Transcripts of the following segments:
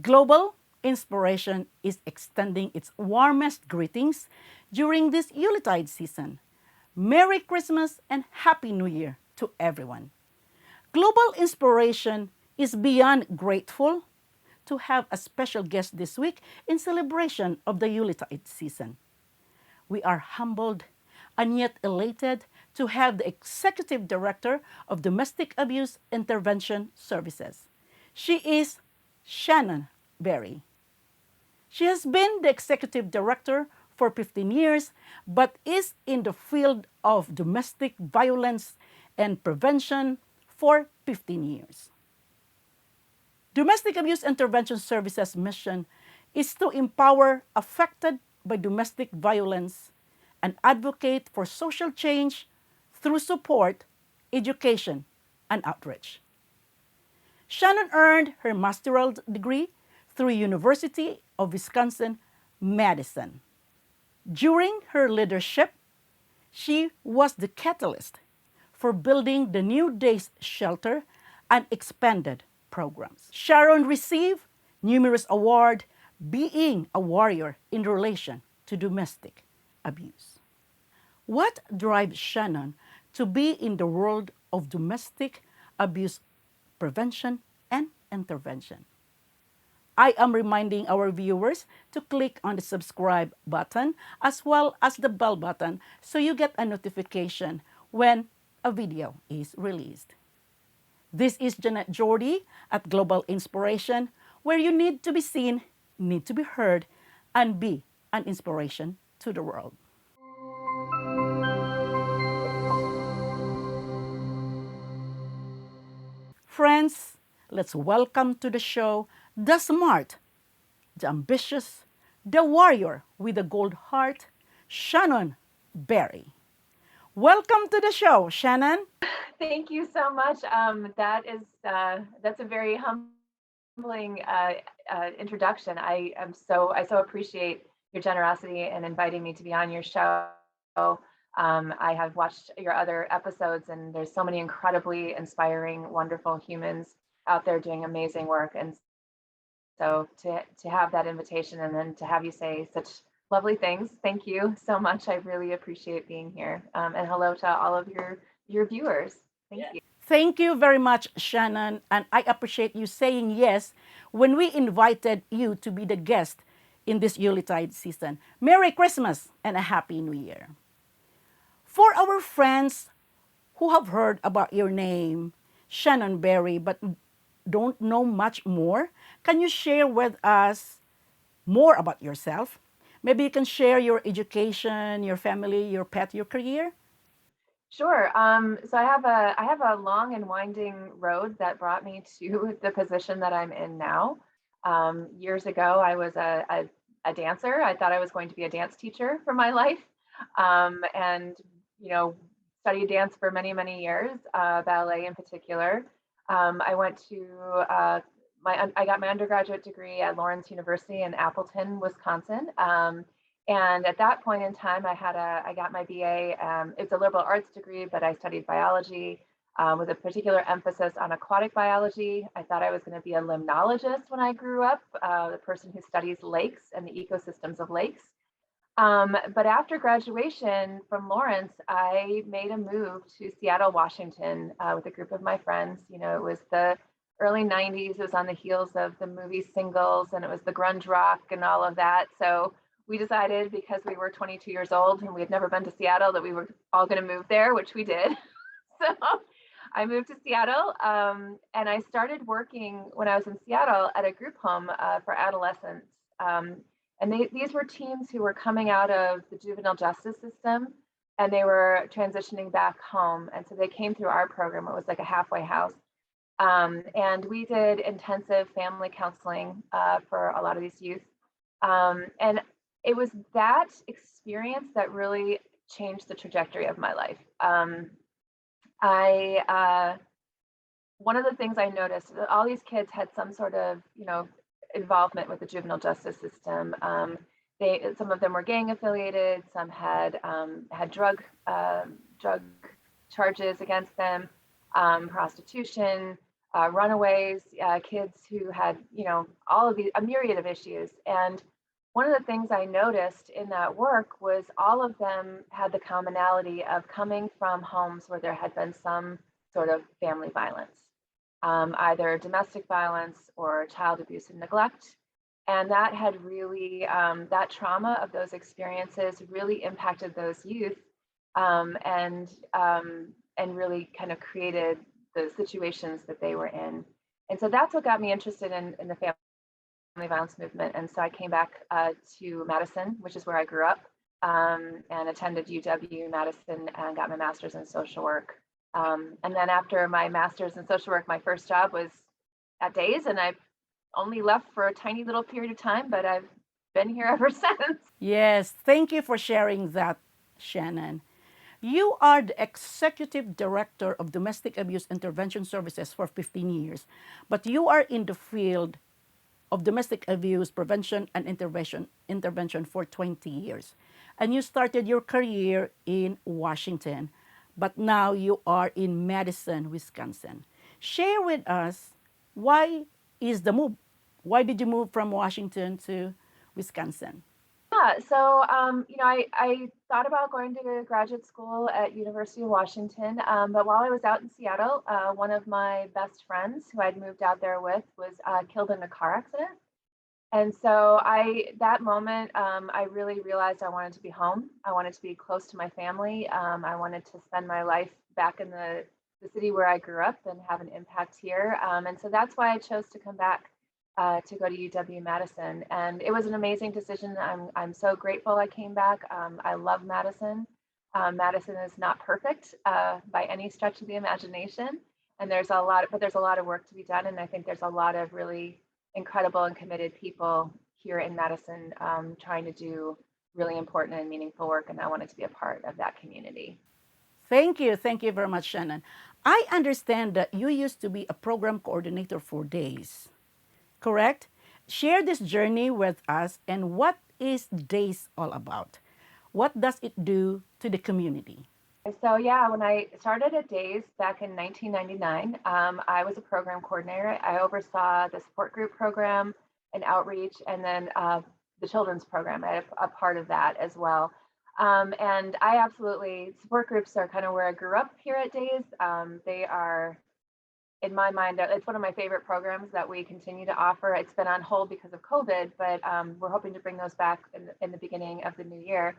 Global Inspiration is extending its warmest greetings during this Yuletide season. Merry Christmas and Happy New Year to everyone. Global Inspiration is beyond grateful to have a special guest this week in celebration of the Yuletide season. We are humbled and yet elated to have the Executive Director of Domestic Abuse Intervention Services. She is Shannon Barry. She has been the Executive Director for 15 years, but is in the field of domestic violence and prevention for 15 years. Domestic Abuse Intervention Services' mission is to empower affected by domestic violence and advocate for social change through support, education, and outreach. Shannon earned her master's degree through University of Wisconsin-Madison. During her leadership, she was the catalyst for building the new DAIS shelter and expanded programs. Sharon received numerous awards being a warrior in relation to domestic abuse. What drives Shannon to be in the world of domestic abuse prevention and intervention? I am reminding our viewers to click on the subscribe button as well as the bell button so you get a notification when a video is released. This is Jeanette Jordy at Global Inspiration, where you need to be seen, need to be heard, and be an inspiration to the world. Friends, let's welcome to the show the smart, the ambitious, the warrior with a gold heart, Shannon Barry. Welcome to the show, Shannon. Thank you so much. That's a very humbling introduction. I so appreciate your generosity in inviting me to be on your show. I have watched your other episodes, and there's so many incredibly inspiring, wonderful humans out there doing amazing work. And so to have that invitation and then to have you say such lovely things, thank you so much. I really appreciate being here. And hello to all of your viewers. Thank you. Thank you very much, Shannon, and I appreciate you saying yes when we invited you to be the guest in this Yuletide season. Merry Christmas and a Happy New Year. For our friends who have heard about your name, Shannon Barry, but don't know much more, can you share with us more about yourself? Maybe you can share your education, your family, your pet, your career. Sure. So I have a long and winding road that brought me to the position that I'm in now. Years ago, I was a dancer. I thought I was going to be a dance teacher for my life, and studied dance for many years, ballet in particular. I went to I got my undergraduate degree at Lawrence University in Appleton, Wisconsin. And at that point in time, I got my BA. It's a liberal arts degree, but I studied biology with a particular emphasis on aquatic biology. I thought I was going to be a limnologist when I grew up, the person who studies lakes and the ecosystems of lakes. But after graduation from Lawrence, I made a move to Seattle, Washington with a group of my friends. It was the early 90s. It was on the heels of the movie Singles, and it was the grunge rock and all of that. So we decided, because we were 22 years old and we had never been to Seattle, that we were all going to move there, which we did. So I moved to Seattle, and I started working when I was in Seattle at a group home for adolescents. And these were teens who were coming out of the juvenile justice system, and they were transitioning back home. And so they came through our program. It was like a halfway house. And we did intensive family counseling for a lot of these youth. And it was that experience that really changed the trajectory of my life. One of the things I noticed, all these kids had some sort of, involvement with the juvenile justice system. Some of them were gang affiliated. Some had drug charges against them, prostitution. runaways, kids who had, all of these, a myriad of issues. And one of the things I noticed in that work was all of them had the commonality of coming from homes where there had been some sort of family violence, either domestic violence or child abuse and neglect. And that had really, that trauma of those experiences really impacted those youth, and really kind of created the situations that they were in. And so that's what got me interested in the family violence movement. And so I came back to Madison, which is where I grew up, and attended UW-Madison and got my master's in social work. And then after my master's in social work, my first job was at DAIS, and I only left for a tiny little period of time, but I've been here ever since. Yes, thank you for sharing that, Shannon. You are the Executive Director of Domestic Abuse Intervention Services for 15 years, but you are in the field of domestic abuse prevention and intervention for 20 years. And you started your career in Washington, but now you are in Madison, Wisconsin. Share with us, why is the move? Why did you move from Washington to Wisconsin? Yeah, so I thought about going to graduate school at University of Washington, but while I was out in Seattle, one of my best friends who I'd moved out there with was killed in a car accident. And so that moment, I really realized I wanted to be home. I wanted to be close to my family. I wanted to spend my life back in the city where I grew up and have an impact here. And so that's why I chose to come back to go to UW-Madison. And it was an amazing decision. I'm so grateful I came back. I love Madison. Madison is not perfect by any stretch of the imagination. And there's a lot of work to be done. And I think there's a lot of really incredible and committed people here in Madison trying to do really important and meaningful work. And I wanted to be a part of that community. Thank you. Thank you very much, Shannon. I understand that you used to be a program coordinator for DAIS, correct? Share this journey with us, and what is DAIS all about? What does it do to the community? So yeah, when I started at DAIS back in 1999, I was a program coordinator. I oversaw the support group program and outreach, and then the children's program. I had a part of that as well. And I absolutely, support groups are kind of where I grew up here at DAIS. They are, in my mind, it's one of my favorite programs that we continue to offer. It's been on hold because of COVID, but we're hoping to bring those back in the beginning of the new year.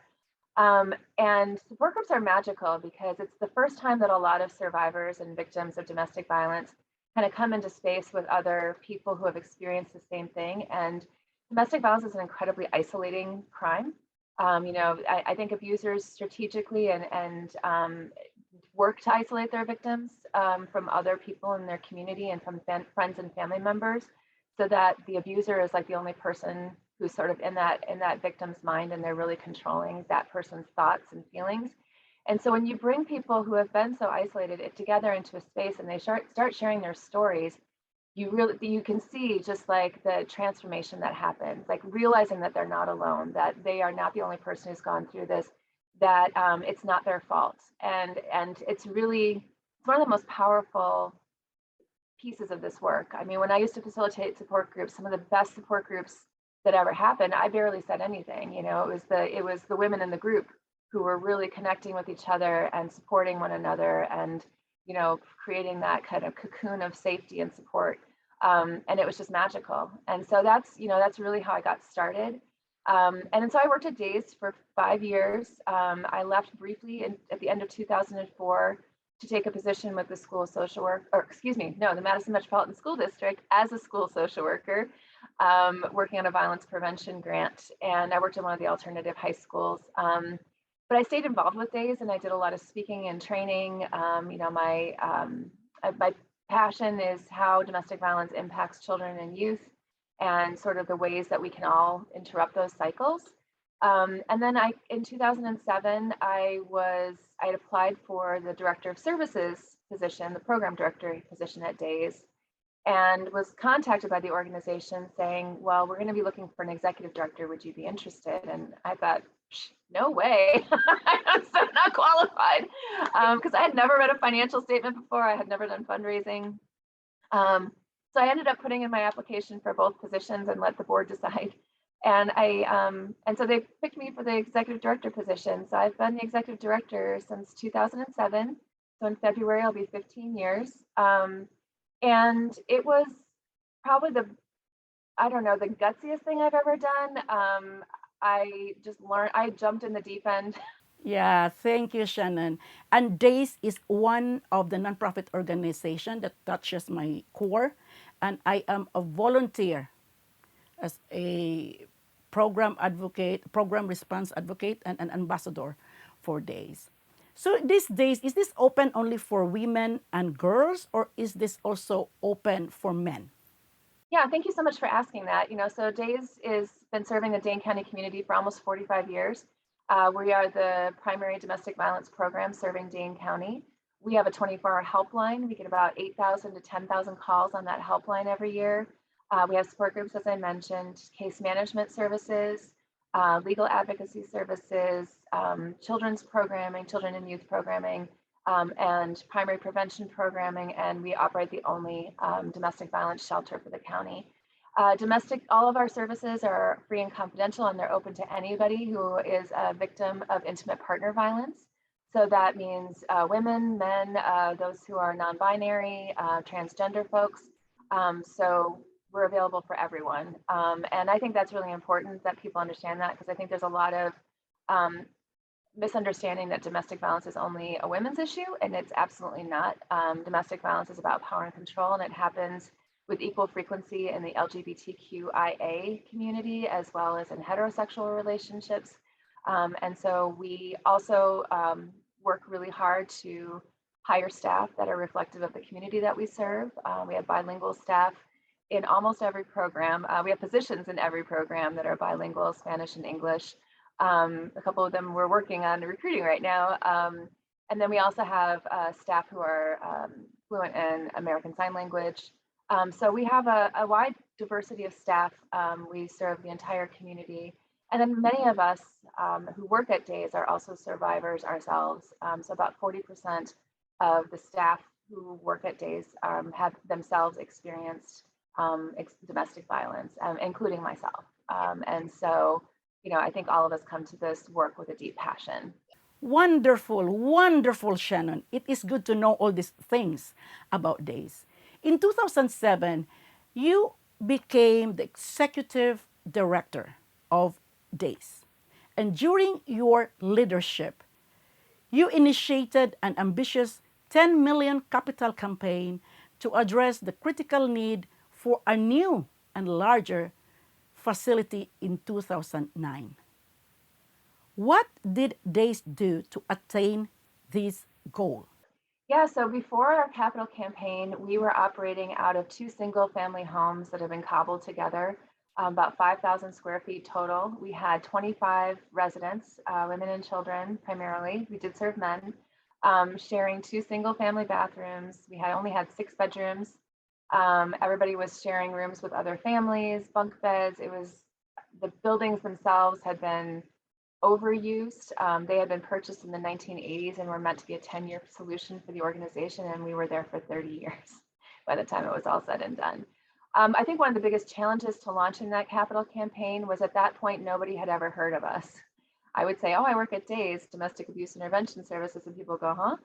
And support groups are magical because it's the first time that a lot of survivors and victims of domestic violence kind of come into space with other people who have experienced the same thing. And domestic violence is an incredibly isolating crime. I think abusers strategically and work to isolate their victims from other people in their community and from friends and family members, so that the abuser is like the only person who's sort of in that victim's mind, and they're really controlling that person's thoughts and feelings. And so when you bring people who have been so isolated together into a space and they start sharing their stories, you can see just like the transformation that happens, like realizing that they're not alone, that they are not the only person who's gone through this, that it's not their fault. And it's one of the most powerful pieces of this work. I mean, when I used to facilitate support groups, some of the best support groups that ever happened, I barely said anything. It was the women in the group who were really connecting with each other and supporting one another, and creating that kind of cocoon of safety and support. And it was just magical. And so that's really how I got started. And so I worked at DAIS for 5 years. I left briefly at the end of 2004 to take a position with the School of Social Work, the Madison Metropolitan School District as a school social worker, working on a violence prevention grant. And I worked in one of the alternative high schools. But I stayed involved with DAIS, and I did a lot of speaking and training. My passion is how domestic violence impacts children and youth, and sort of the ways that we can all interrupt those cycles. And then in 2007, I had applied for the Director of Services position, the Program Director position at DAIS, and was contacted by the organization saying, well, we're going to be looking for an executive director. Would you be interested? And I thought, no way. I'm so not qualified, because I had never read a financial statement before. I had never done fundraising. So I ended up putting in my application for both positions and let the board decide. And so they picked me for the executive director position. So I've been the executive director since 2007. So in February, I'll be 15 years. And it was probably I don't know, the gutsiest thing I've ever done. I just learned, I jumped in the deep end. Yeah, thank you, Shannon. And DAIS is one of the nonprofit organization that touches my core, and I am a volunteer as a program advocate, program response advocate, and an ambassador for DAIS. So these days, is this open only for women and girls, or is this also open for men? Yeah, thank you so much for asking that. So DAIS has been serving the Dane County community for almost 45 years. We are the primary domestic violence program serving Dane County. We have a 24-hour helpline. We get about 8,000 to 10,000 calls on that helpline every year. We have support groups, as I mentioned, case management services, legal advocacy services, children's programming, children and youth programming, and primary prevention programming, and we operate the only domestic violence shelter for the county. All of our services are free and confidential, and they're open to anybody who is a victim of intimate partner violence. So that means women, men, those who are non-binary, transgender folks. So we're available for everyone. And I think that's really important that people understand that, because I think there's a lot of misunderstanding that domestic violence is only a women's issue, and it's absolutely not. Domestic violence is about power and control, and it happens with equal frequency in the LGBTQIA community as well as in heterosexual relationships. And so we also work really hard to hire staff that are reflective of the community that we serve. We have bilingual staff in almost every program. We have positions in every program that are bilingual, Spanish and English. A couple of them we're working on recruiting right now. And then we also have staff who are fluent in American Sign Language. So we have a wide diversity of staff. We serve the entire community. And then many of us who work at DAIS are also survivors ourselves. So about 40% of the staff who work at DAIS have themselves experienced domestic violence, including myself. And so, I think all of us come to this work with a deep passion. Wonderful, wonderful, Shannon. It is good to know all these things about DAIS. In 2007, you became the executive director of DAIS. And during your leadership, you initiated an ambitious 10 million capital campaign to address the critical need for a new and larger facility in 2009. What did DAIS do to attain this goal? Yeah, so before our capital campaign, we were operating out of 2 single-family homes that have been cobbled together, about 5,000 square feet total. We had 25 residents, women and children primarily. We did serve men, sharing 2 single-family bathrooms. We only had 6 bedrooms. Everybody was sharing rooms with other families, bunk beds. The buildings themselves had been overused. They had been purchased in the 1980s and were meant to be a 10-year solution for the organization, and we were there for 30 years by the time it was all said and done. I think one of the biggest challenges to launching that capital campaign was at that point, nobody had ever heard of us. I would say, oh, I work at DAIS, Domestic Abuse Intervention Services, and people go, huh?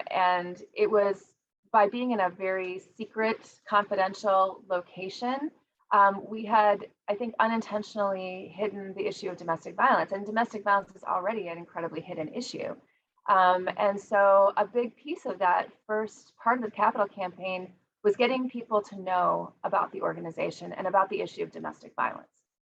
And it was by being in a very secret, confidential location, we had, I think, unintentionally hidden the issue of domestic violence. And domestic violence is already an incredibly hidden issue. And so a big piece of that first part of the capital campaign was getting people to know about the organization and about the issue of domestic violence.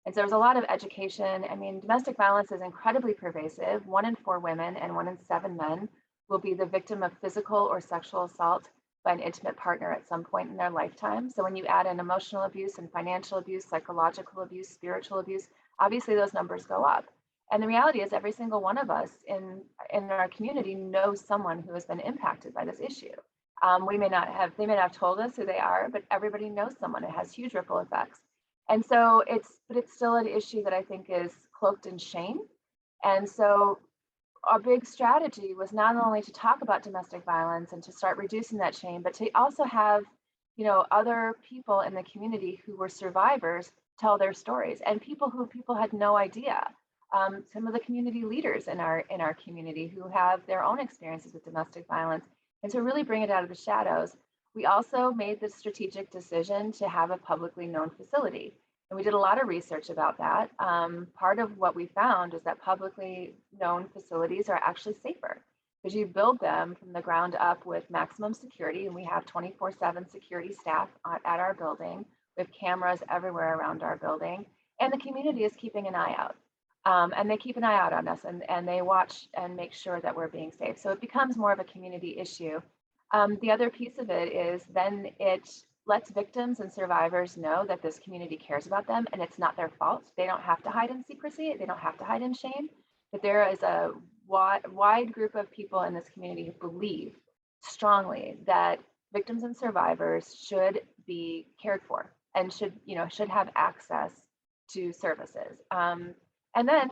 And so there's a lot of education. I mean, domestic violence is incredibly pervasive. 1 in 4 women and 1 in 7 men will be the victim of physical or sexual assault by an intimate partner at some point in their lifetime. So when you add in emotional abuse and financial abuse, psychological abuse, spiritual abuse, obviously those numbers go up. And the reality is every single one of us in our community knows someone who has been impacted by this issue. They may not have told us who they are, but everybody knows someone. It has huge ripple effects. And so it's still an issue that I think is cloaked in shame. And so our big strategy was not only to talk about domestic violence and to start reducing that shame, but to also have other people in the community who were survivors tell their stories, and people had no idea. Some of the community leaders in our community who have their own experiences with domestic violence, and to really bring it out of the shadows. We also made the strategic decision to have a publicly known facility, and we did a lot of research about that. Part of what we found is that publicly known facilities are actually safer because you build them from the ground up with maximum security, and we have 24/7 security staff at our building with cameras everywhere around our building, and the community is keeping an eye out. And they keep an eye out on us, and they watch and make sure that we're being safe. So it becomes more of a community issue. The other piece of it is then it lets victims and survivors know that this community cares about them and it's not their fault. They don't have to hide in secrecy. They don't have to hide in shame. That there is a wide group of people in this community who believe strongly that victims and survivors should be cared for and should have access to services. And then,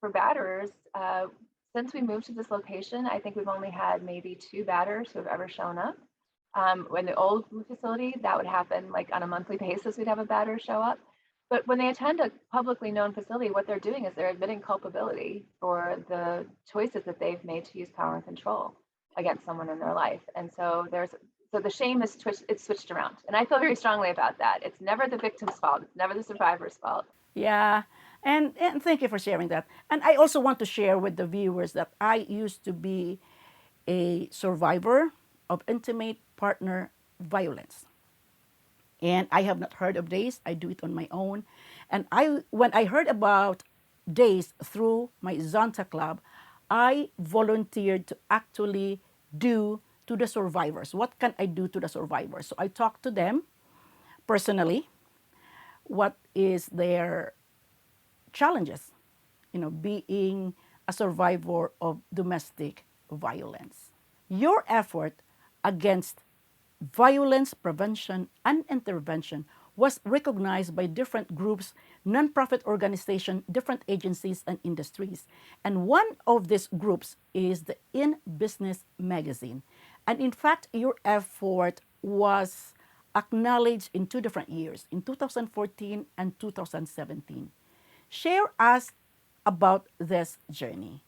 for batterers, since we moved to this location, I think we've only had maybe 2 batters who have ever shown up. When the old facility, that would happen like on a monthly basis, we'd have a batter show up. But when they attend a publicly known facility, what they're doing is they're admitting culpability for the choices that they've made to use power and control against someone in their life. And so the shame is switched around. And I feel very strongly about that. It's never the victim's fault. It's never the survivor's fault. Yeah, and thank you for sharing that. And I also want to share with the viewers that I used to be a survivor of intimate partner violence. And I have not heard of DAIS. I do it on my own. And when I heard about DAIS through my Zonta Club, I volunteered to actually do to the survivors. What can I do to the survivors? So I talked to them personally. What is their challenges, being a survivor of domestic violence. Your effort against violence prevention and intervention was recognized by different groups, nonprofit organizations, different agencies, and industries. And one of these groups is the In Business magazine. And in fact, your effort was acknowledged in 2 different years, in 2014 and 2017. Share us about this journey.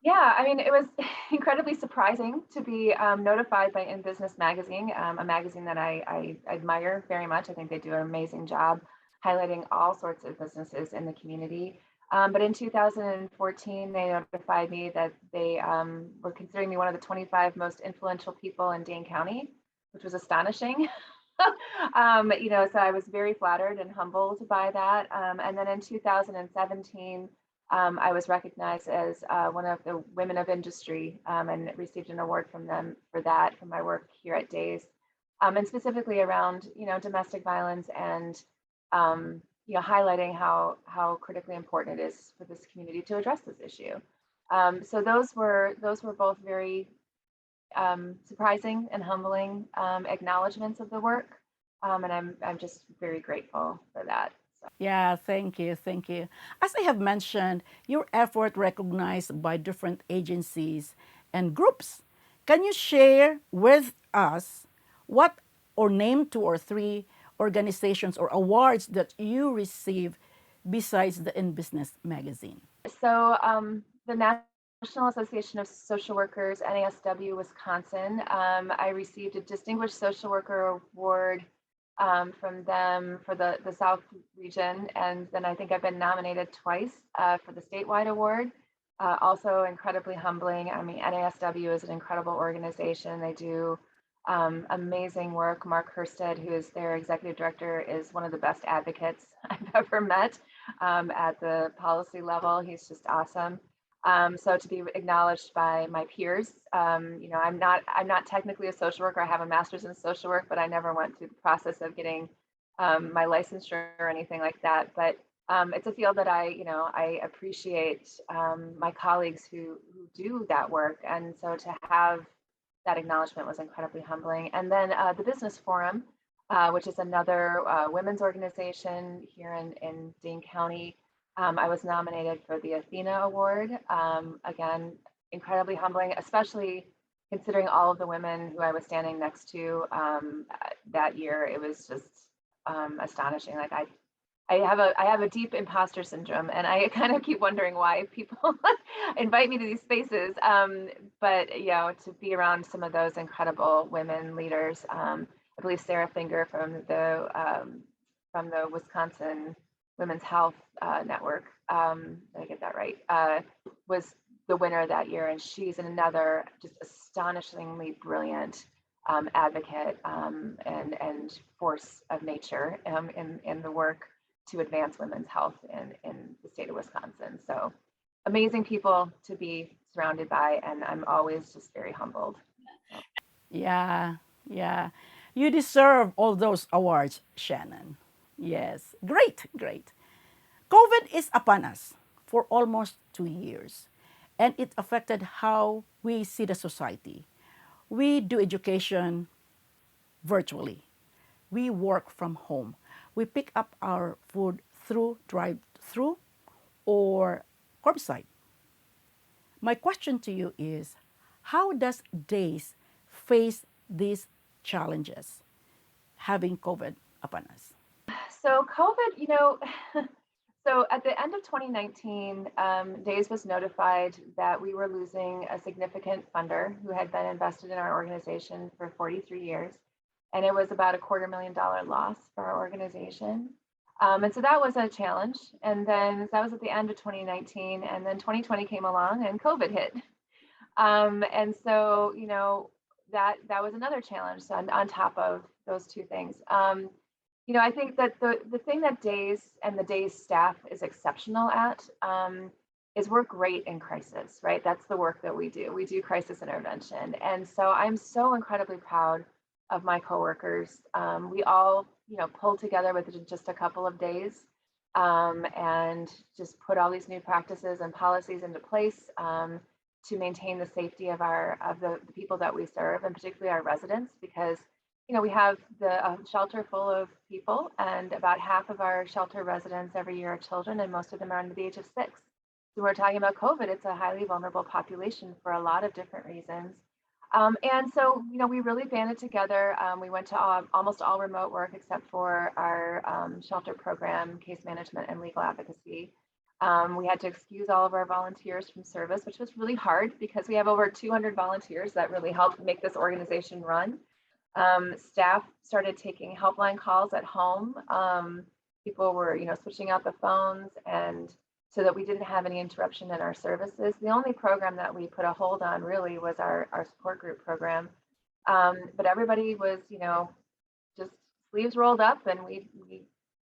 Yeah, I mean, it was incredibly surprising to be notified by In Business magazine, a magazine that I admire very much. I think they do an amazing job highlighting all sorts of businesses in the community. But in 2014, they notified me that they were considering me one of the 25 most influential people in Dane County, which was astonishing. So I was very flattered and humbled by that. And then in 2017, I was recognized as one of the women of industry and received an award from them for that, for my work here at DAIS, and specifically around, domestic violence and, highlighting how critically important it is for this community to address this issue. So those were both very surprising and humbling acknowledgments of the work, and I'm just very grateful for that. Yeah, thank you, thank you. As I have mentioned, your effort recognized by different agencies and groups. Can you share with us what or name 2 or 3 organizations or awards that you receive besides the In Business magazine? So the National Association of Social Workers, NASW Wisconsin, I received a Distinguished Social Worker Award from them for the South region. And then I think I've been nominated twice for the statewide award. Also incredibly humbling. I mean, NASW is an incredible organization. They do amazing work. Mark Herstead, who is their executive director, is one of the best advocates I've ever met at the policy level. He's just awesome. So to be acknowledged by my peers, I'm not technically a social worker. I have a master's in social work, but I never went through the process of getting my licensure or anything like that. But it's a field that I appreciate my colleagues who do that work, and so to have that acknowledgement was incredibly humbling. And then the Business Forum, which is another women's organization here in Dane County. I was nominated for the Athena Award. Again, incredibly humbling, especially considering all of the women who I was standing next to. that year, it was just astonishing. Like I have a deep imposter syndrome, and I kind of keep wondering why people invite me to these spaces. But you know, to be around some of those incredible women leaders, I believe Sarah Finger from the Wisconsin Women's Health Network, did I get that right? Was the winner that year, and she's another just astonishingly brilliant advocate and force of nature in the work to advance women's health in the state of Wisconsin. So amazing people to be surrounded by, and I'm always just very humbled. Yeah, yeah. You deserve all those awards, Shannon. Yes, great, great. COVID is upon us for almost 2 years, and it affected how we see the society. We do education virtually. We work from home. We pick up our food through drive-through or curbside. My question to you is, how does DAIS face these challenges having COVID upon us? So COVID, you know, so at the end of 2019, DAIS was notified that we were losing a significant funder who had been invested in our organization for 43 years. And it was about $250,000 loss for our organization. And so that was a challenge. And then that was at the end of 2019. And then 2020 came along and COVID hit. And so, you know, that was another challenge on top of those two things. You know, I think that the thing that DAIS and the DAIS staff is exceptional at is we're great in crisis, right? That's the work that we do. We do crisis intervention. And so I'm so incredibly proud of my coworkers. We all, you know, pulled together within just a couple of days and just put all these new practices and policies into place to maintain the safety of the people that we serve, and particularly our residents, because you know we have the shelter full of people, and about half of our shelter residents every year are children, and most of them are under the age of 6. So we're talking about COVID. It's a highly vulnerable population for a lot of different reasons. And so, you know, we really banded together. We went to almost all remote work except for our shelter program, case management, and legal advocacy. We had to excuse all of our volunteers from service, which was really hard because we have over 200 volunteers that really helped make this organization run. Staff started taking helpline calls at home. People were, you know, switching out the phones, and so that we didn't have any interruption in our services. The only program that we put a hold on really was our support group program. But everybody was, you know, just sleeves rolled up, and we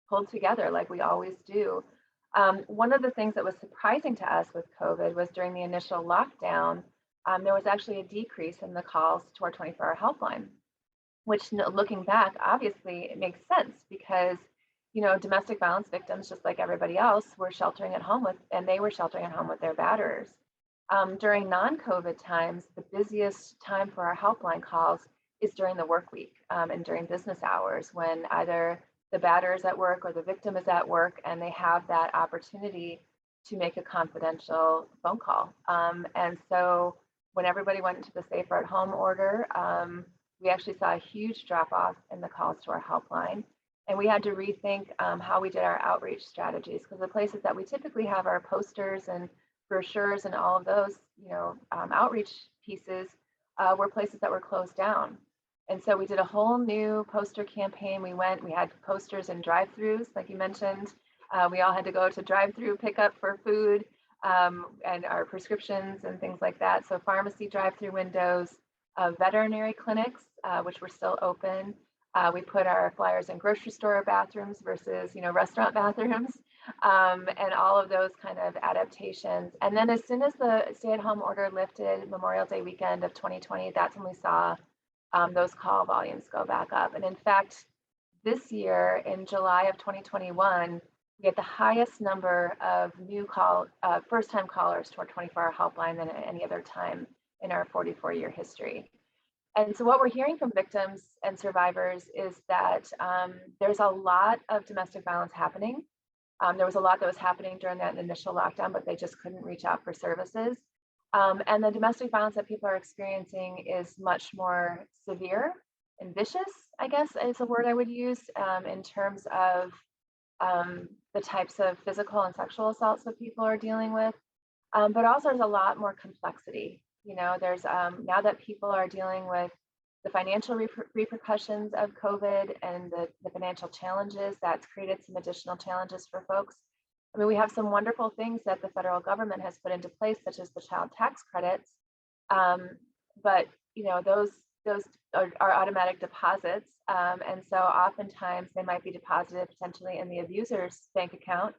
pulled together like we always do. One of the things that was surprising to us with COVID was during the initial lockdown, there was actually a decrease in the calls to our 24-hour helpline, which looking back, obviously it makes sense because, you know, domestic violence victims, just like everybody else, were sheltering at home and they were sheltering at home with their batterers. During non-COVID times, the busiest time for our helpline calls is during the work week and during business hours, when either the batterer is at work or the victim is at work, and they have that opportunity to make a confidential phone call. And so when everybody went into the safer at home order, we actually saw a huge drop off in the calls to our helpline. And we had to rethink how we did our outreach strategies, because the places that we typically have our posters and brochures and all of those, you know, outreach pieces were places that were closed down. And so we did a whole new poster campaign. We had posters in drive-throughs, like you mentioned. We all had to go to drive-through pickup for food and our prescriptions and things like that. So pharmacy drive-through windows, veterinary clinics, which were still open. We put our flyers in grocery store bathrooms versus, you know, restaurant bathrooms, and all of those kind of adaptations. And then as soon as the stay-at-home order lifted, Memorial Day weekend of 2020, that's when we saw those call volumes go back up. And in fact, this year in July of 2021, we had the highest number of first-time callers to our 24-hour helpline than at any other time in our 44-year history. And so what we're hearing from victims and survivors is that there's a lot of domestic violence happening. There was a lot that was happening during that initial lockdown, but they just couldn't reach out for services. And the domestic violence that people are experiencing is much more severe ambitious, I guess is a word I would use, in terms of the types of physical and sexual assaults that people are dealing with. But also there's a lot more complexity. There's now that people are dealing with the financial repercussions of COVID and the financial challenges, that's created some additional challenges for folks. I mean, we have some wonderful things that the federal government has put into place, such as the child tax credits. Um, but those are automatic deposits, and so oftentimes they might be deposited potentially in the abuser's bank account,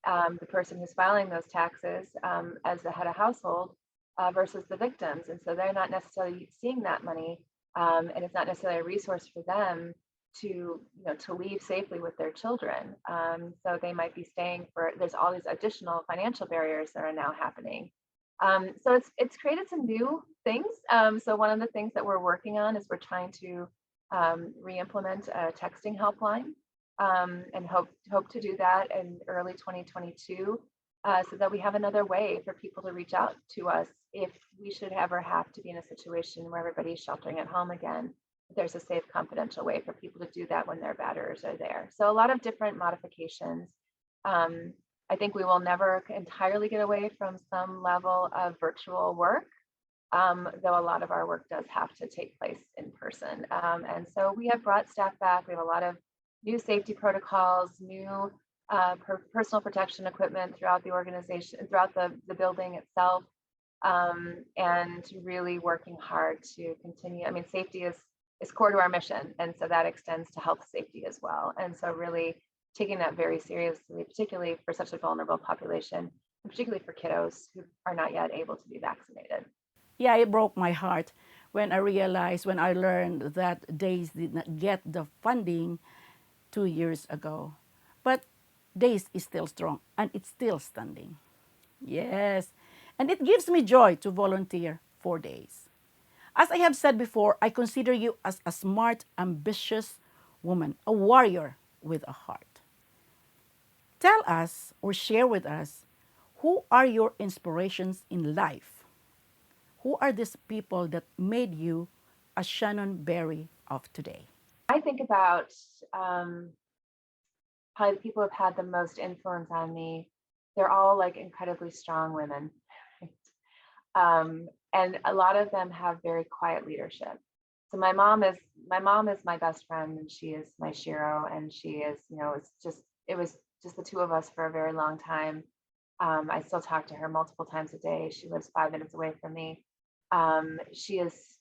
the person who's filing those taxes as the head of household, versus the victims, and so they're not necessarily seeing that money, and it's not necessarily a resource for them to leave safely with their children. So they might be staying for. There's all these additional financial barriers that are now happening. So it's created some new things. So one of the things that we're working on is we're trying to re-implement a texting helpline, and hope to do that in early 2022, so that we have another way for people to reach out to us if we should ever have to be in a situation where everybody's sheltering at home again. There's a safe, confidential way for people to do that when their batterers are there. So a lot of different modifications. I think we will never entirely get away from some level of virtual work, though a lot of our work does have to take place in person. And so we have brought staff back. We have a lot of new safety protocols, new personal protection equipment throughout the organization, throughout the building itself, and really working hard to continue. I mean, safety is core to our mission, and so that extends to health safety as well. And so really taking that very seriously, particularly for such a vulnerable population, and particularly for kiddos who are not yet able to be vaccinated. Yeah, it broke my heart when I learned that DAIS did not get the funding 2 years ago. But DAIS is still strong and it's still standing. Yes, and it gives me joy to volunteer for DAIS. As I have said before, I consider you as a smart, ambitious woman, a warrior with a heart. Tell us or share with us, who are your inspirations in life? Who are these people that made you a Shannon Barry of today? I think about probably the people who have had the most influence on me. They're all like incredibly strong women. And a lot of them have very quiet leadership. So my mom is my best friend, and she is my Shiro, and she is, it was just the two of us for a very long time. I still talk to her multiple times a day. She lives 5 minutes away from me. She's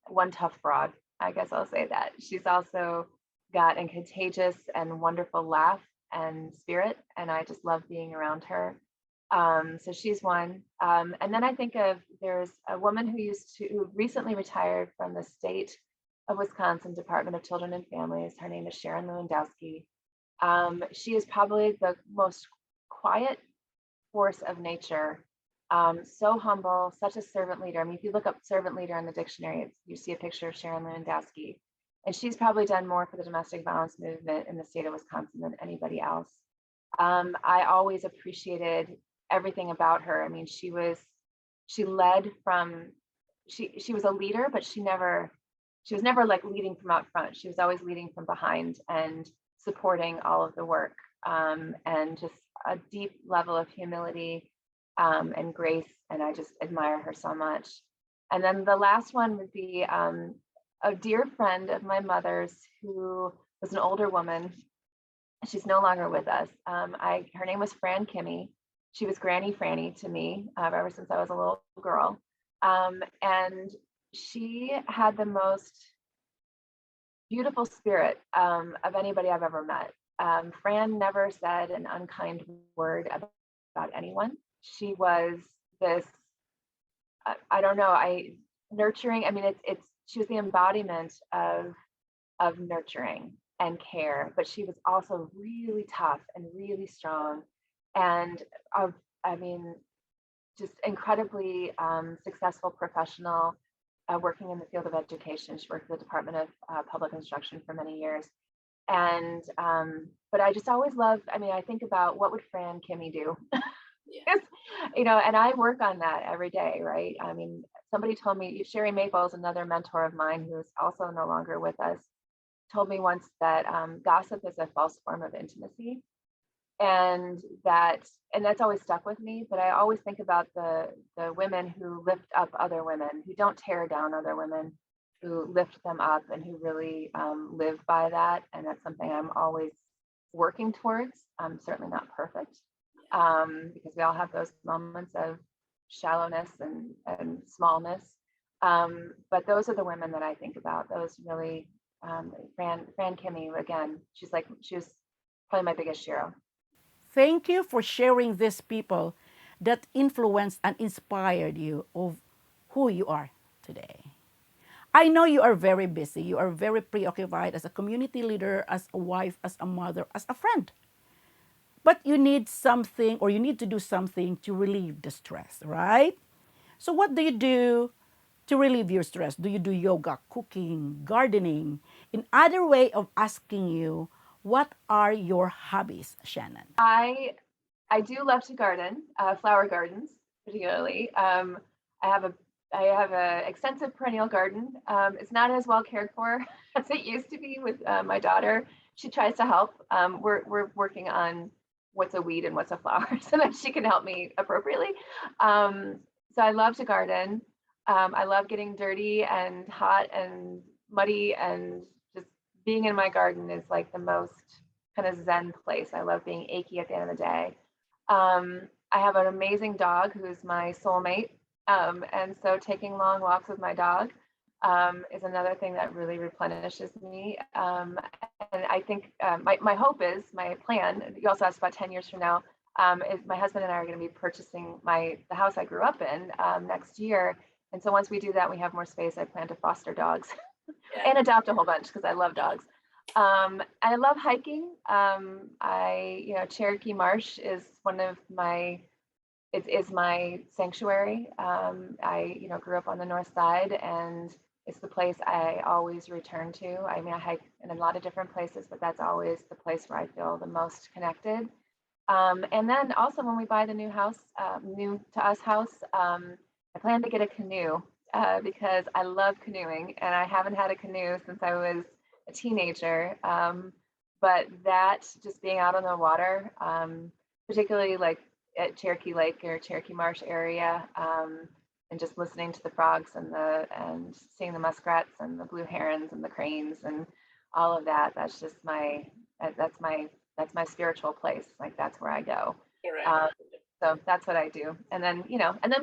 one tough broad. I guess I'll say that. She's also got a contagious and wonderful laugh and spirit, and I just love being around her. So she's one. And then I think there's a woman who recently retired from the state of Wisconsin Department of Children and Families. Her name is Sharon Lewandowski. She is probably the most quiet force of nature. So humble, such a servant leader. I mean, if you look up servant leader in the dictionary, you see a picture of Sharon Lewandowski. And she's probably done more for the domestic violence movement in the state of Wisconsin than anybody else. I always appreciated everything about her. I mean, she was a leader, but she was never like leading from out front. She was always leading from behind and supporting all of the work, and just a deep level of humility, and grace. And I just admire her so much. And then the last one would be a dear friend of my mother's, who was an older woman. She's no longer with us. Her name was Fran Kimmy. She was Granny Franny to me ever since I was a little girl. And she had the most beautiful spirit of anybody I've ever met. Fran never said an unkind word about anyone. She was this, I don't know, nurturing. I mean, she was the embodiment of nurturing and care, but she was also really tough and really strong, and just incredibly successful professional, working in the field of education. She worked at the Department of Public Instruction for many years. And but I just always loved, I think about what would Fran Kimmy do? Yeah. And I work on that every day, right? I mean, Somebody told me, Sherry Maples, another mentor of mine who's also no longer with us, told me once that gossip is a false form of intimacy, and that's always stuck with me. But I always think about the women who lift up other women, who don't tear down other women, who lift them up, and who really live by that. And that's something I'm always working towards. I'm certainly not perfect, because we all have those moments of shallowness and smallness. But those are the women that I think about. Those really, Fran Kimmy, again, she was probably my biggest hero. Thank you for sharing these people that influenced and inspired you of who you are today. I know you are very busy. You are very preoccupied as a community leader, as a wife, as a mother, as a friend. But you need something, or you need to do something to relieve the stress, right? So what do you do to relieve your stress? Do you do yoga, cooking, gardening? In other way of asking you, what are your hobbies, Shannon? I do love to garden, flower gardens particularly. I have a extensive perennial garden. It's not as well cared for as it used to be with my daughter. She tries to help. We're working on what's a weed and what's a flower so that she can help me appropriately. So I love to garden. I love getting dirty and hot and muddy, and just being in my garden is like the most kind of zen place. I love being achy at the end of the day. I have an amazing dog who's my soulmate. And so taking long walks with my dog is another thing that really replenishes me. And I think my hope is, my plan, you also asked about 10 years from now, is my husband and I are going to be purchasing the house I grew up in next year. And so once we do that, we have more space. I plan to foster dogs and adopt a whole bunch because I love dogs. I love hiking. Cherokee Marsh is one of my, it is my sanctuary. I grew up on the north side, and it's the place I always return to. I mean, I hike in a lot of different places, but that's always the place where I feel the most connected. And then also when we buy the new house, new to us house, I plan to get a canoe because I love canoeing, and I haven't had a canoe since I was a teenager. But that, just being out on the water, particularly like at Cherokee Lake or Cherokee Marsh area, and just listening to the frogs and seeing the muskrats and the blue herons and the cranes and all of that. That's just that's my spiritual place. Like, that's where I go. So that's what I do. And then,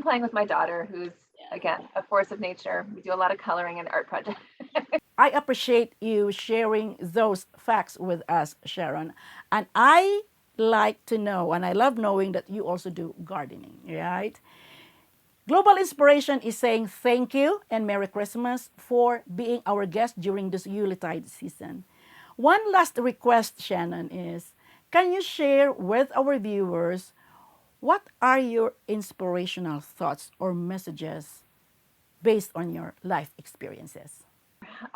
playing with my daughter, who's again a force of nature. We do a lot of coloring and art projects. I appreciate you sharing those facts with us, Sharon. And I like to know, and I love knowing that you also do gardening, right? Global Inspiration is saying thank you and Merry Christmas for being our guest during this Yuletide season. One last request, Shannon, is can you share with our viewers what are your inspirational thoughts or messages based on your life experiences?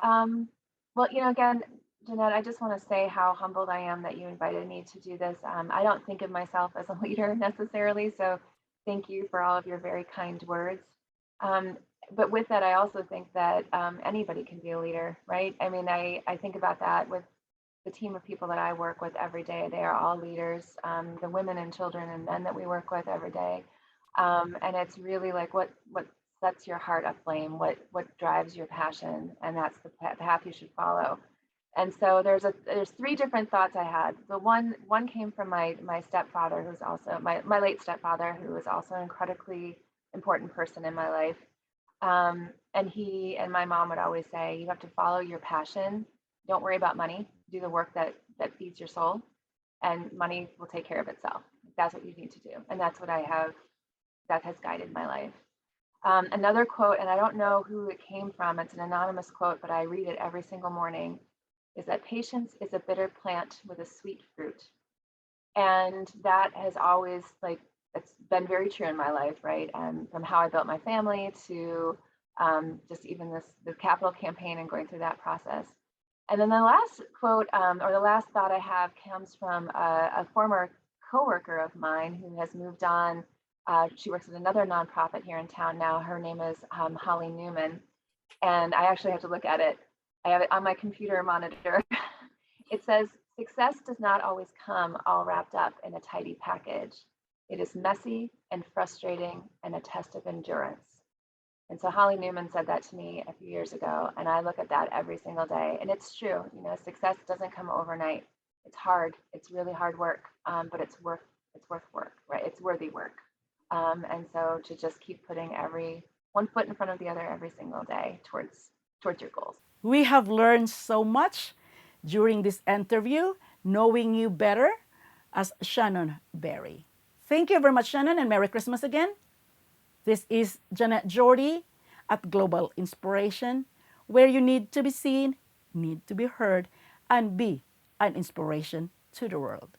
Well, again, Jeanette, I just want to say how humbled I am that you invited me to do this. I don't think of myself as a leader necessarily, so thank you for all of your very kind words. But with that, I also think that anybody can be a leader, right? I mean, I think about that with the team of people that I work with every day. They are all leaders, the women and children and men that we work with every day. And it's really like what sets your heart aflame, what drives your passion, and that's the path you should follow. And so there's three different thoughts I had. The one came from my stepfather, who's also my late stepfather, who was also an incredibly important person in my life. And he and my mom would always say, you have to follow your passion. Don't worry about money. Do the work that feeds your soul, and money will take care of itself. That's what you need to do. And that's what that has guided my life. Another quote, and I don't know who it came from, it's an anonymous quote, but I read it every single morning, is that patience is a bitter plant with a sweet fruit. And that has always, it's been very true in my life, right? And from how I built my family to just even the capital campaign and going through that process. And then the last quote, or the last thought I have, comes from a former coworker of mine who has moved on She works at another nonprofit here in town now. Her name is Holly Newman. And I actually have to look at it. I have it on my computer monitor. It says, success does not always come all wrapped up in a tidy package. It is messy and frustrating and a test of endurance. And so Holly Newman said that to me a few years ago, and I look at that every single day. And it's true, success doesn't come overnight. It's hard. It's really hard work, but it's worth work, right? It's worthy work. And so to just keep putting every one foot in front of the other every single day towards your goals. We have learned so much during this interview, knowing you better as Shannon Barry. Thank you very much, Shannon, and Merry Christmas again. This is Jeanette Jordy at Global Inspiration, where you need to be seen, need to be heard, and be an inspiration to the world.